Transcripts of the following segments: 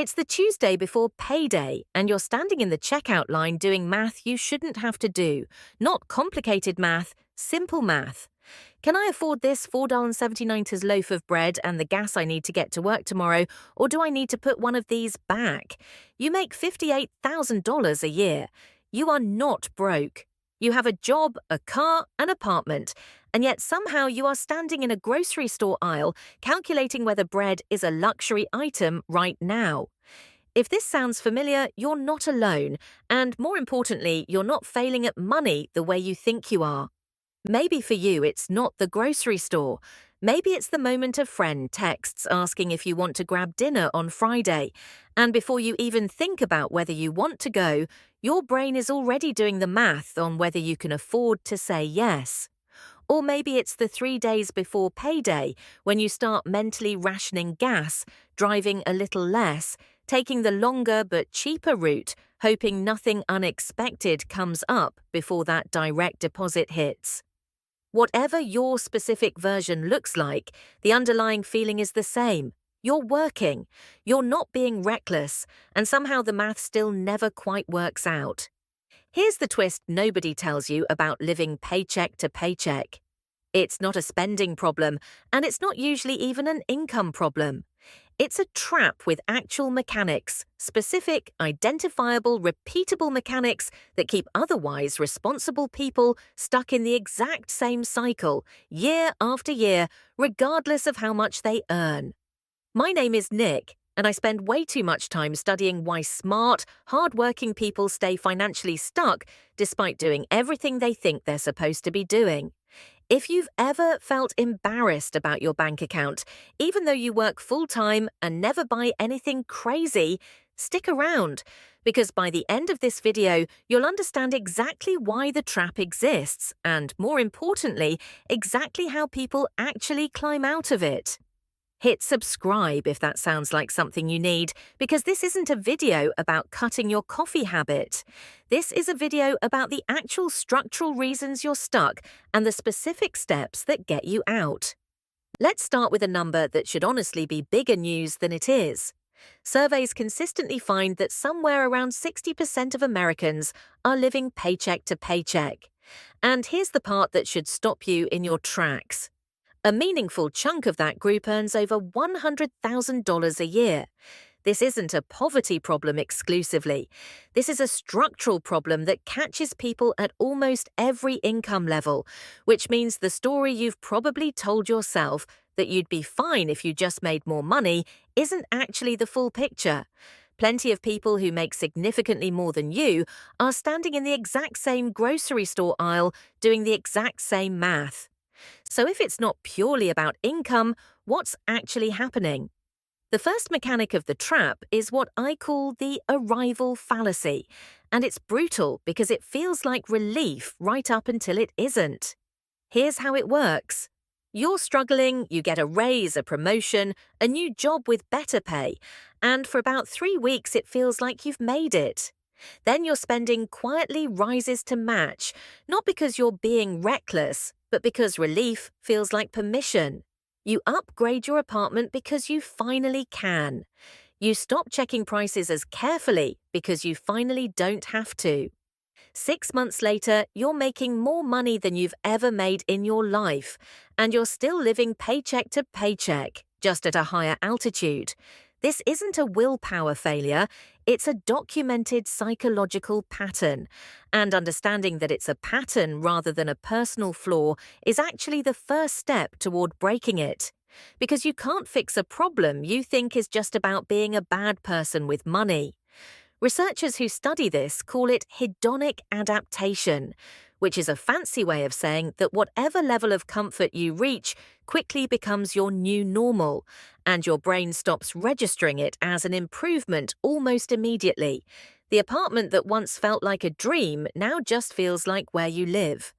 It's the Tuesday before payday, and you're standing in the checkout line doing math you shouldn't have to do. Not complicated math, simple math. Can I afford this $4.79 loaf of bread and the gas I need to get to work tomorrow, or do I need to put one of these back? You make $58,000 a year. You are not broke. You have a job, a car, an apartment, and yet somehow you are standing in a grocery store aisle calculating whether bread is a luxury item right now. If this sounds familiar, you're not alone, and more importantly, you're not failing at money the way you think you are. Maybe for you it's not the grocery store. Maybe it's the moment a friend texts asking if you want to grab dinner on Friday, and before you even think about whether you want to go, your brain is already doing the math on whether you can afford to say yes. Or maybe it's the 3 days before payday when you start mentally rationing gas, driving a little less, taking the longer but cheaper route, hoping nothing unexpected comes up before that direct deposit hits. Whatever your specific version looks like, the underlying feeling is the same. You're working, you're not being reckless, and somehow the math still never quite works out. Here's the twist nobody tells you about living paycheck to paycheck. It's not a spending problem, and it's not usually even an income problem. It's a trap with actual mechanics, specific, identifiable, repeatable mechanics that keep otherwise responsible people stuck in the exact same cycle, year after year, regardless of how much they earn. My name is Nick, and I spend way too much time studying why smart, hard-working people stay financially stuck despite doing everything they think they're supposed to be doing. If you've ever felt embarrassed about your bank account, even though you work full-time and never buy anything crazy, stick around, because by the end of this video, you'll understand exactly why the trap exists, and more importantly, exactly how people actually climb out of it. Hit subscribe if that sounds like something you need, because this isn't a video about cutting your coffee habit. This is a video about the actual structural reasons you're stuck and the specific steps that get you out. Let's start with a number that should honestly be bigger news than it is. Surveys consistently find that somewhere around 60% of Americans are living paycheck to paycheck. And here's the part that should stop you in your tracks. A meaningful chunk of that group earns over $100,000 a year. This isn't a poverty problem exclusively. This is a structural problem that catches people at almost every income level, which means the story you've probably told yourself that you'd be fine if you just made more money isn't actually the full picture. Plenty of people who make significantly more than you are standing in the exact same grocery store aisle doing the exact same math. So if it's not purely about income, what's actually happening? The first mechanic of the trap is what I call the arrival fallacy, and it's brutal because it feels like relief right up until it isn't. Here's how it works. You're struggling, you get a raise, a promotion, a new job with better pay, and for about 3 weeks it feels like you've made it. Then your spending quietly rises to match, not because you're being reckless, but because relief feels like permission. You upgrade your apartment because you finally can. You stop checking prices as carefully because you finally don't have to. 6 months later, you're making more money than you've ever made in your life, and you're still living paycheck to paycheck, just at a higher altitude. This isn't a willpower failure, it's a documented psychological pattern, and understanding that it's a pattern rather than a personal flaw is actually the first step toward breaking it. Because you can't fix a problem you think is just about being a bad person with money. Researchers who study this call it hedonic adaptation, which is a fancy way of saying that whatever level of comfort you reach quickly becomes your new normal, and your brain stops registering it as an improvement almost immediately. The apartment that once felt like a dream now just feels like where you live.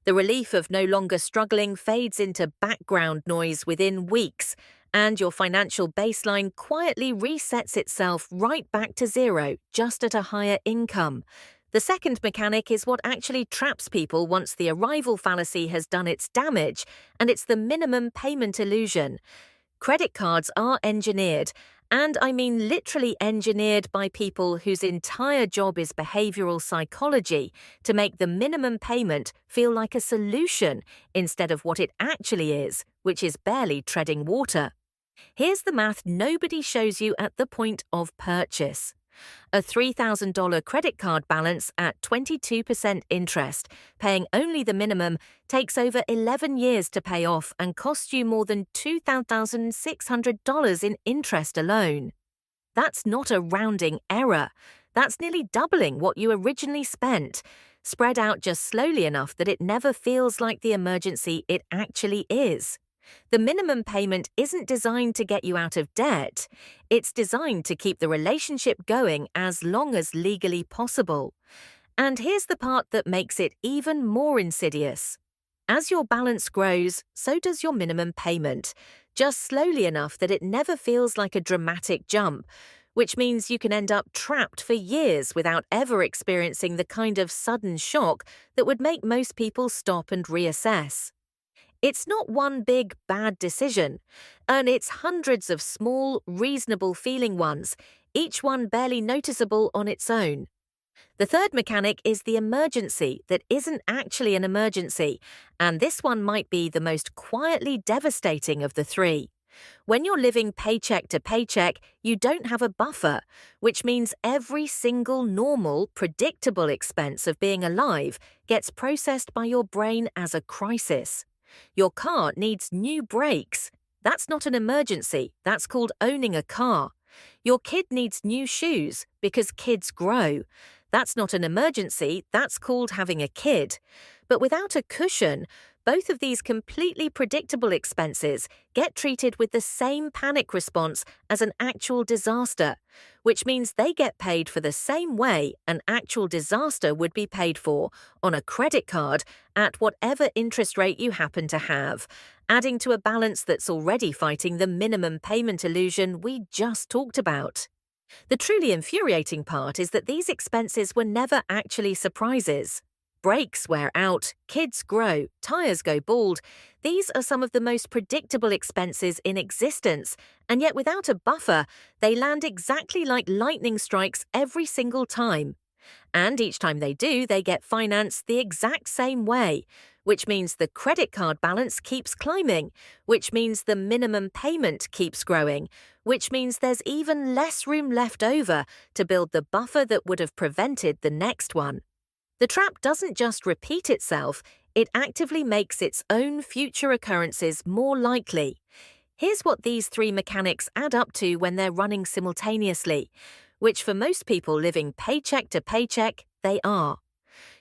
The relief of no longer struggling fades into background noise within weeks, and your financial baseline quietly resets itself right back to zero, just at a higher income. The second mechanic is what actually traps people once the arrival fallacy has done its damage, and it's the minimum payment illusion. Credit cards are engineered, And I mean literally engineered by people whose entire job is behavioral psychology to make the minimum payment feel like a solution instead of what it actually is, which is barely treading water. Here's the math nobody shows you at the point of purchase. A $3,000 credit card balance at 22% interest, paying only the minimum, takes over 11 years to pay off and costs you more than $2,600 in interest alone. That's not a rounding error. That's nearly doubling what you originally spent, spread out just slowly enough that it never feels like the emergency it actually is. The minimum payment isn't designed to get you out of debt. It's designed to keep the relationship going as long as legally possible. And here's the part that makes it even more insidious. As your balance grows, so does your minimum payment, just slowly enough that it never feels like a dramatic jump, which means you can end up trapped for years without ever experiencing the kind of sudden shock that would make most people stop and reassess. It's not one big, bad decision, and it's hundreds of small, reasonable-feeling ones, each one barely noticeable on its own. The third mechanic is the emergency that isn't actually an emergency, and this one might be the most quietly devastating of the three. When you're living paycheck to paycheck, you don't have a buffer, which means every single normal, predictable expense of being alive gets processed by your brain as a crisis. Your car needs new brakes. That's not an emergency. That's called owning a car. Your kid needs new shoes because kids grow. That's not an emergency. That's called having a kid. But without a cushion, both of these completely predictable expenses get treated with the same panic response as an actual disaster, which means they get paid for the same way an actual disaster would be paid for on a credit card at whatever interest rate you happen to have, adding to a balance that's already fighting the minimum payment illusion we just talked about. The truly infuriating part is that these expenses were never actually surprises. Brakes wear out, kids grow, tires go bald. These are some of the most predictable expenses in existence, and yet without a buffer, they land exactly like lightning strikes every single time. And each time they do, they get financed the exact same way, which means the credit card balance keeps climbing, which means the minimum payment keeps growing, which means there's even less room left over to build the buffer that would have prevented the next one. The trap doesn't just repeat itself, it actively makes its own future occurrences more likely. Here's what these three mechanics add up to when they're running simultaneously, which for most people living paycheck to paycheck, they are.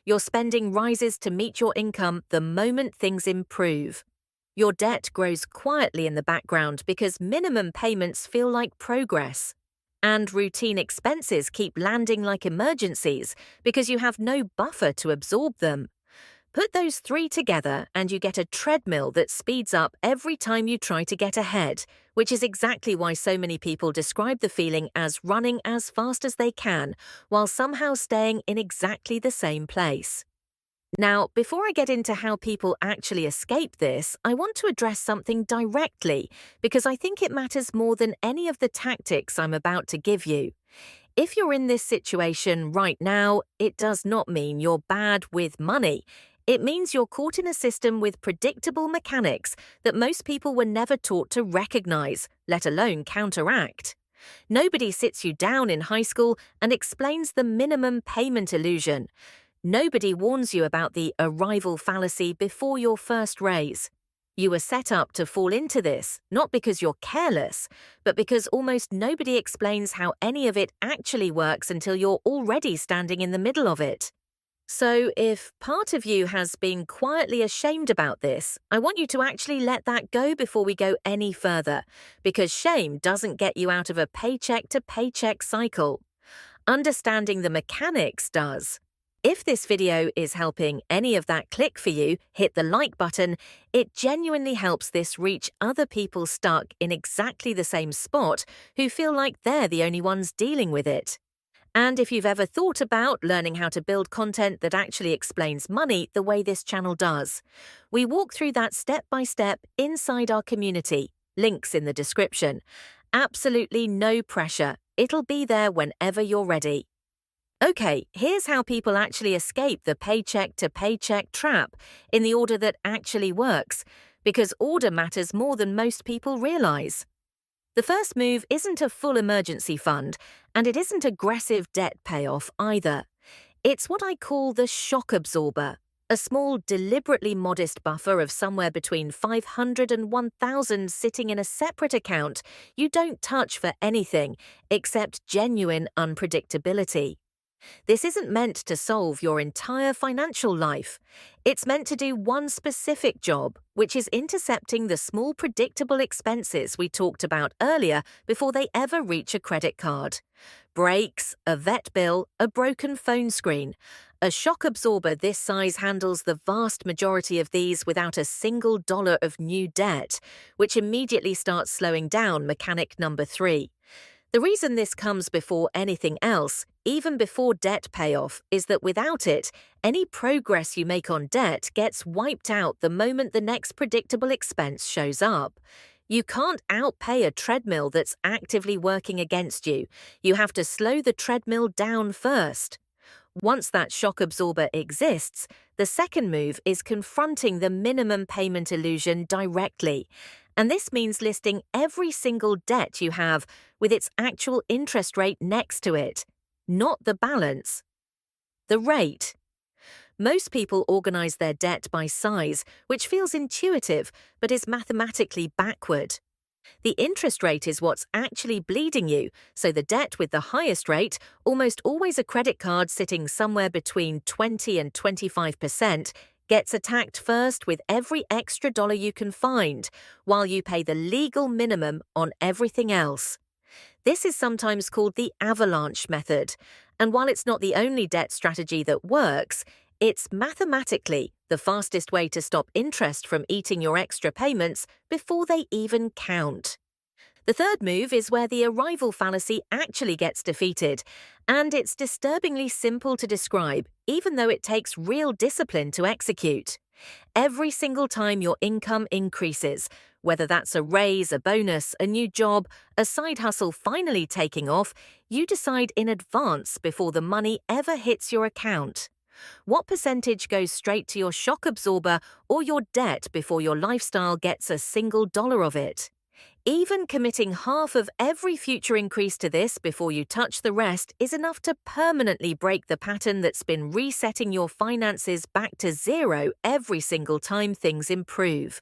Your spending rises to meet your income the moment things improve. Your debt grows quietly in the background because minimum payments feel like progress. And routine expenses keep landing like emergencies because you have no buffer to absorb them. Put those three together and you get a treadmill that speeds up every time you try to get ahead, which is exactly why so many people describe the feeling as running as fast as they can while somehow staying in exactly the same place. Now, before I get into how people actually escape this, I want to address something directly because I think it matters more than any of the tactics I'm about to give you. If you're in this situation right now, it does not mean you're bad with money. It means you're caught in a system with predictable mechanics that most people were never taught to recognize, let alone counteract. Nobody sits you down in high school and explains the minimum payment illusion. Nobody warns you about the arrival fallacy before your first raise. You were set up to fall into this, not because you're careless, but because almost nobody explains how any of it actually works until you're already standing in the middle of it. So if part of you has been quietly ashamed about this, I want you to actually let that go before we go any further, because shame doesn't get you out of a paycheck to paycheck cycle. Understanding the mechanics does. If this video is helping any of that click for you, hit the like button. It genuinely helps this reach other people stuck in exactly the same spot who feel like they're the only ones dealing with it. And if you've ever thought about learning how to build content that actually explains money the way this channel does, we walk through that step by step inside our community, links in the description. Absolutely no pressure. It'll be there whenever you're ready. Okay, here's how people actually escape the paycheck to paycheck trap in the order that actually works, because order matters more than most people realize. The first move isn't a full emergency fund, and it isn't aggressive debt payoff either. It's what I call the shock absorber, a small, deliberately modest buffer of somewhere between 500 and 1,000 sitting in a separate account you don't touch for anything except genuine unpredictability. This isn't meant to solve your entire financial life. It's meant to do one specific job, which is intercepting the small predictable expenses we talked about earlier before they ever reach a credit card. Breaks, a vet bill, a broken phone screen. A shock absorber this size handles the vast majority of these without a single dollar of new debt, which immediately starts slowing down mechanic number 3. The reason this comes before anything else, even before debt payoff, is that without it, any progress you make on debt gets wiped out the moment the next predictable expense shows up. You can't outpay a treadmill that's actively working against you. You have to slow the treadmill down first. Once that shock absorber exists, the second move is confronting the minimum payment illusion directly. And this means listing every single debt you have with its actual interest rate next to it, not the balance. The rate. Most people organize their debt by size, which feels intuitive but is mathematically backward. The interest rate is what's actually bleeding you, so the debt with the highest rate, almost always a credit card sitting somewhere between 20 and 25%, gets attacked first with every extra dollar you can find, while you pay the legal minimum on everything else. This is sometimes called the avalanche method, and while it's not the only debt strategy that works, it's mathematically the fastest way to stop interest from eating your extra payments before they even count. The third move is where the arrival fallacy actually gets defeated, and it's disturbingly simple to describe, even though it takes real discipline to execute. Every single time your income increases, whether that's a raise, a bonus, a new job, a side hustle finally taking off, you decide in advance before the money ever hits your account. What percentage goes straight to your shock absorber or your debt before your lifestyle gets a single dollar of it? Even committing half of every future increase to this before you touch the rest is enough to permanently break the pattern that's been resetting your finances back to zero every single time things improve.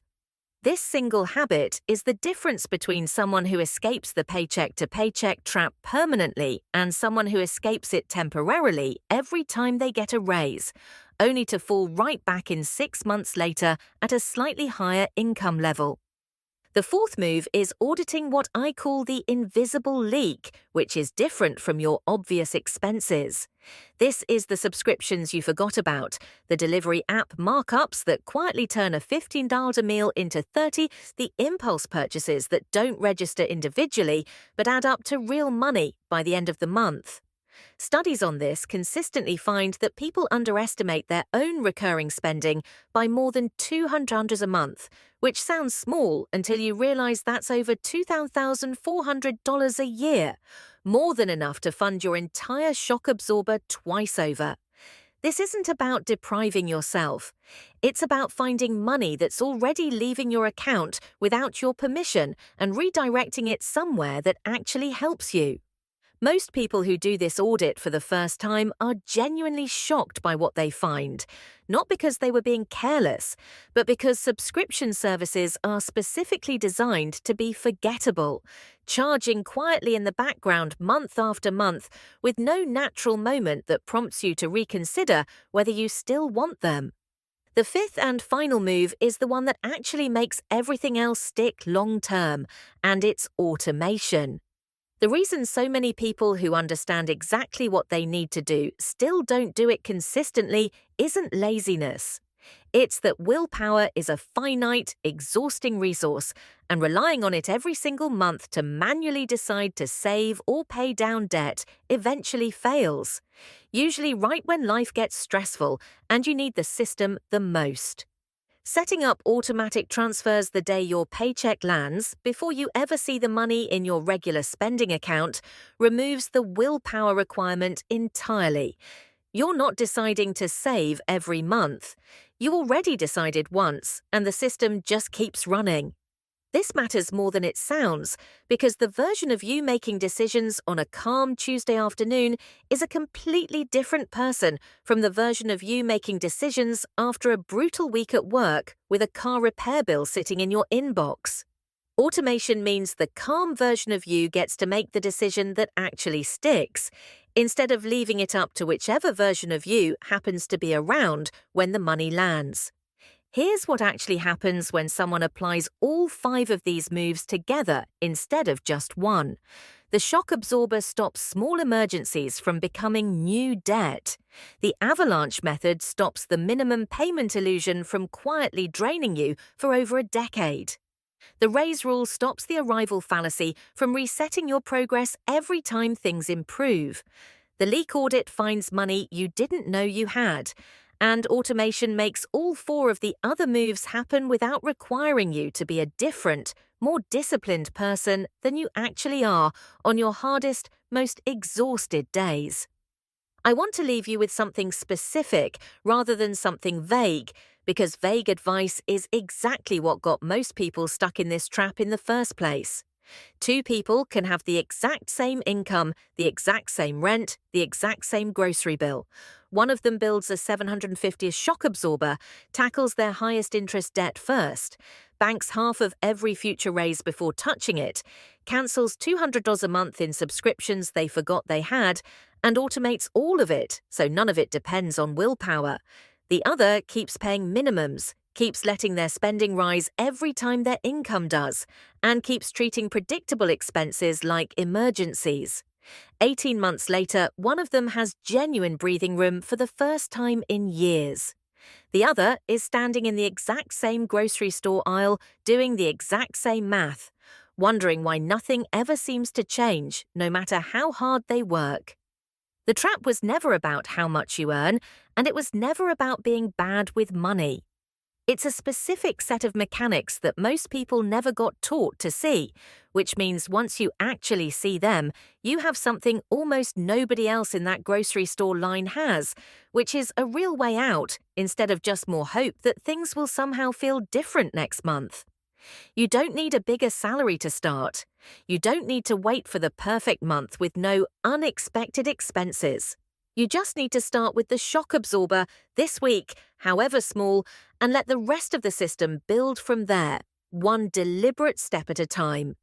This single habit is the difference between someone who escapes the paycheck to paycheck trap permanently and someone who escapes it temporarily every time they get a raise, only to fall right back in 6 months later at a slightly higher income level. The fourth move is auditing what I call the invisible leak, which is different from your obvious expenses. This is the subscriptions you forgot about, the delivery app markups that quietly turn a $15 a meal into $30, the impulse purchases that don't register individually but add up to real money by the end of the month. Studies on this consistently find that people underestimate their own recurring spending by more than $200 a month, which sounds small until you realize that's over $2,400 a year, more than enough to fund your entire shock absorber twice over. This isn't about depriving yourself. It's about finding money that's already leaving your account without your permission and redirecting it somewhere that actually helps you. Most people who do this audit for the first time are genuinely shocked by what they find, not because they were being careless, but because subscription services are specifically designed to be forgettable, charging quietly in the background month after month with no natural moment that prompts you to reconsider whether you still want them. The fifth and final move is the one that actually makes everything else stick long-term, and it's automation. The reason so many people who understand exactly what they need to do still don't do it consistently isn't laziness. It's that willpower is a finite, exhausting resource, and relying on it every single month to manually decide to save or pay down debt eventually fails, usually right when life gets stressful and you need the system the most. Setting up automatic transfers the day your paycheck lands, before you ever see the money in your regular spending account, removes the willpower requirement entirely. You're not deciding to save every month. You already decided once, and the system just keeps running. This matters more than it sounds, because the version of you making decisions on a calm Tuesday afternoon is a completely different person from the version of you making decisions after a brutal week at work with a car repair bill sitting in your inbox. Automation means the calm version of you gets to make the decision that actually sticks, instead of leaving it up to whichever version of you happens to be around when the money lands. Here's what actually happens when someone applies all 5 of these moves together instead of just one. The shock absorber stops small emergencies from becoming new debt. The avalanche method stops the minimum payment illusion from quietly draining you for over a decade. The raise rule stops the arrival fallacy from resetting your progress every time things improve. The leak audit finds money you didn't know you had. And automation makes all 4 of the other moves happen without requiring you to be a different, more disciplined person than you actually are on your hardest, most exhausted days. I want to leave you with something specific rather than something vague, because vague advice is exactly what got most people stuck in this trap in the first place. 2 people can have the exact same income, the exact same rent, the exact same grocery bill. One of them builds a $750 shock absorber, tackles their highest interest debt first, banks half of every future raise before touching it, cancels $200 a month in subscriptions they forgot they had, and automates all of it so none of it depends on willpower. The other keeps paying minimums, keeps letting their spending rise every time their income does, and keeps treating predictable expenses like emergencies. 18 months later, one of them has genuine breathing room for the first time in years. The other is standing in the exact same grocery store aisle, doing the exact same math, wondering why nothing ever seems to change, no matter how hard they work. The trap was never about how much you earn, and it was never about being bad with money. It's a specific set of mechanics that most people never got taught to see, which means once you actually see them, you have something almost nobody else in that grocery store line has, which is a real way out instead of just more hope that things will somehow feel different next month. You don't need a bigger salary to start. You don't need to wait for the perfect month with no unexpected expenses. You just need to start with the shock absorber this week, however small, and let the rest of the system build from there, one deliberate step at a time.